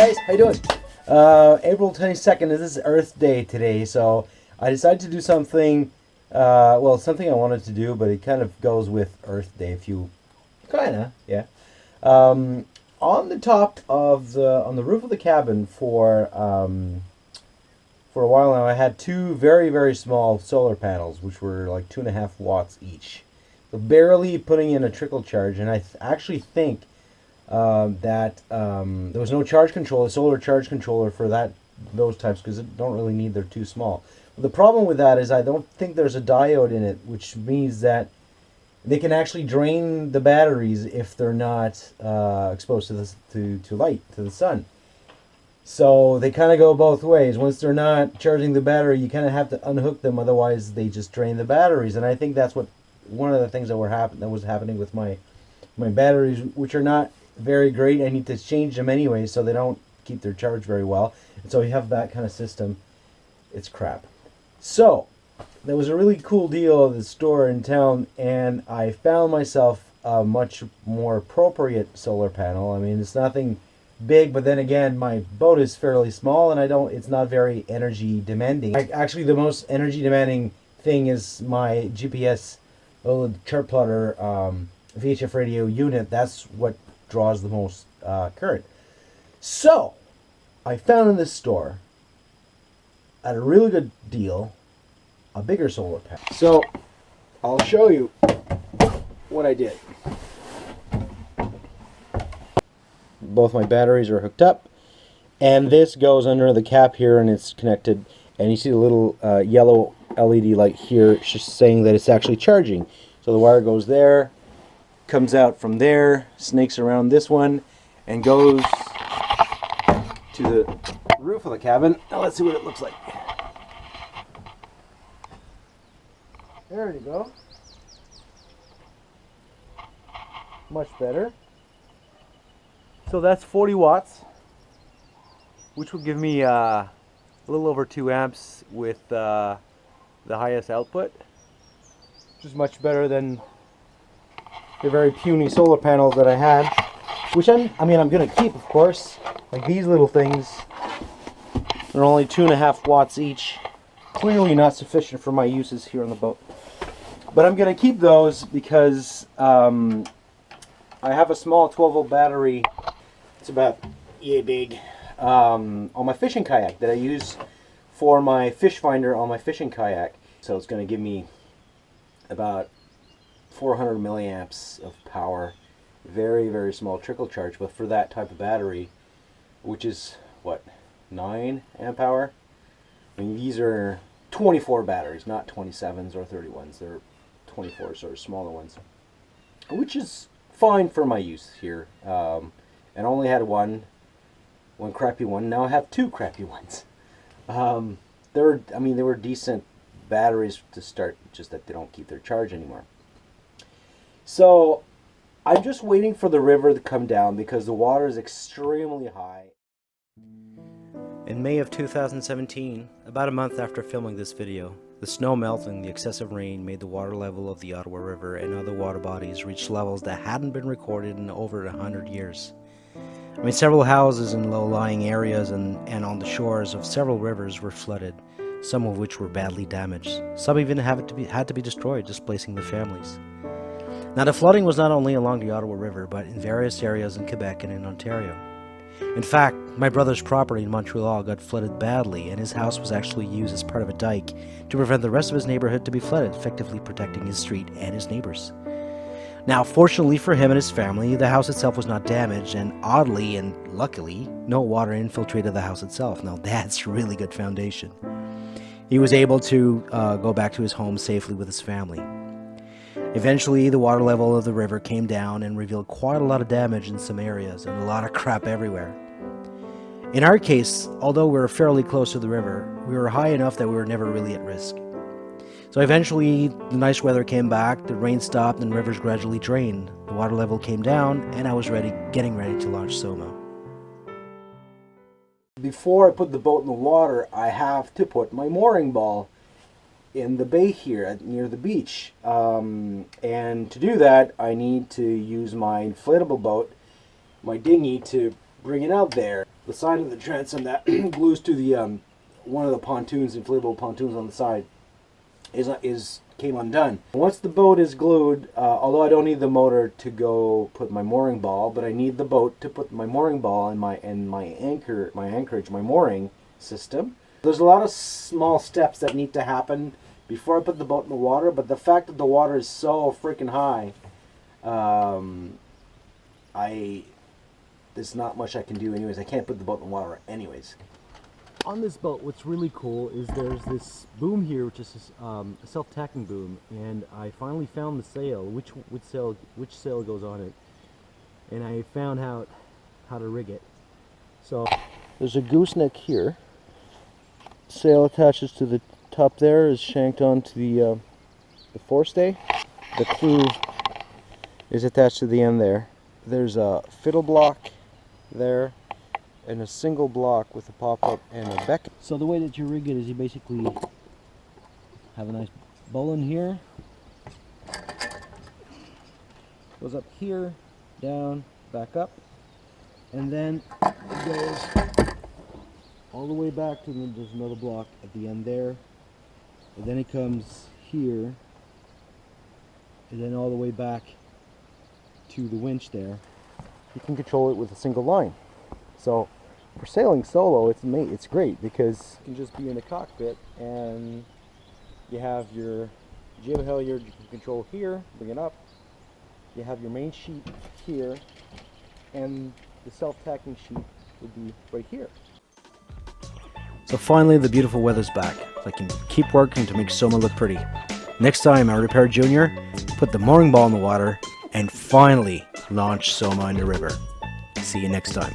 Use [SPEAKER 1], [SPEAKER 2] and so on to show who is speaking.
[SPEAKER 1] guys, how you doing? April 22nd, this is Earth Day today, so I decided to do something, well, something I wanted to do, but it kind of goes with Earth Day, yeah. On the top of on the roof of the cabin for a while now, I had two very, very small solar panels, which were like 2.5 watts each. So barely putting in a trickle charge, and I actually think that there was no charge control, a solar charge controller for those types, because it don't really need, they're too small. But the problem with that is I don't think there's a diode in it, which means that they can actually drain the batteries if they're not exposed to light, to the sun. So they kind of go both ways. Once they're not charging the battery, you kind of have to unhook them, otherwise they just drain the batteries. And I think that's one of the things that was happening with my batteries, which are not very great. I need to change them anyway, so they don't keep their charge very well. And so you have that kind of system. It's crap. So there was a really cool deal at the store in town, and I found myself a much more appropriate solar panel. I mean, it's nothing big, but then again, my boat is fairly small, and it's not very energy demanding. Actually, the most energy demanding thing is my GPS little chart plotter VHF radio unit. That's what draws the most current. So I found in this store at a really good deal a bigger solar panel. So I'll show you what I did. Both my batteries are hooked up, and this goes under the cap here, and it's connected, and you see the little yellow LED light here. It's just saying that it's actually charging. So the wire goes there, comes out from there, snakes around this one, and goes to the roof of the cabin. Now let's see what it looks like. There you go. Much better. So that's 40 watts, which will give me a little over 2 amps with the highest output, which is much better than the very puny solar panels that I had, which I'm going to keep, of course. Like these little things, they're only 2.5 watts each. Clearly not sufficient for my uses here on the boat. But I'm going to keep those because I have a small 12-volt battery. It's about yay big on my fishing kayak that I use for my fish finder on my fishing kayak. So it's going to give me about 400 milliamps of power. Very, very small trickle charge, but for that type of battery, which is what, 9 amp hour? I mean, these are 24 batteries, not 27s or 31s. They're 24s or smaller ones, which is fine for my use here. And I only had one crappy one. Now I have 2 crappy ones. They were decent batteries to start, just that they don't keep their charge anymore. So I'm just waiting for the river to come down because the water is extremely high. In May of 2017, about a month after filming this video, the snow melt and the excessive rain made the water level of the Ottawa River and other water bodies reach levels that hadn't been recorded in over 100 years. I mean, several houses in low-lying areas and on the shores of several rivers were flooded, some of which were badly damaged. Some even had to be destroyed, displacing the families. Now, the flooding was not only along the Ottawa River, but in various areas in Quebec and in Ontario. In fact, my brother's property in Montreal got flooded badly, and his house was actually used as part of a dike to prevent the rest of his neighborhood to be flooded, effectively protecting his street and his neighbors. Now, fortunately for him and his family, the house itself was not damaged, and oddly and luckily, no water infiltrated the house itself. Now, that's really good foundation. He was able to go back to his home safely with his family. Eventually, the water level of the river came down and revealed quite a lot of damage in some areas and a lot of crap everywhere. In our case, although we were fairly close to the river, we were high enough that we were never really at risk. So eventually, the nice weather came back, the rain stopped, and rivers gradually drained. The water level came down, and I was getting ready to launch Soma. Before I put the boat in the water, I have to put my mooring ball in the bay here near the beach. And to do that, I need to use my inflatable boat, my dinghy, to bring it out there. the side of the transom that glues to the one of the pontoons, inflatable pontoons on the side, came undone. Once the boat is glued, although I don't need the motor to go put my mooring ball, but I need the boat to put my mooring ball and my anchorage, my mooring system. There's a lot of small steps that need to happen before I put the boat in the water, but the fact that the water is so freaking high, there's not much I can do anyways. I can't put the boat in the water anyways. On this boat, what's really cool is there's this boom here, which is a self-tacking boom, and I finally found the sail, which sail goes on it, and I found how to rig it. So there's a gooseneck here. Sail attaches to the top there, is shanked onto the forestay. The clew is attached to the end there. There's a fiddle block there, and a single block with a pop-up and a beck. So the way that you rig it is you basically have a nice bowline here. Goes up here, down, back up, and then it goes all the way back to there's another block at the end there. And then it comes here, and then all the way back to the winch there. You can control it with a single line. So for sailing solo, it's great because you can just be in the cockpit and you have your jib halyard you can control here, bring it up. You have your main sheet here, and the self-tacking sheet would be right here. So finally, the beautiful weather's back. I can keep working to make Soma look pretty. Next time I repair Junior, put the mooring ball in the water, and finally launch Soma in the river. See you next time.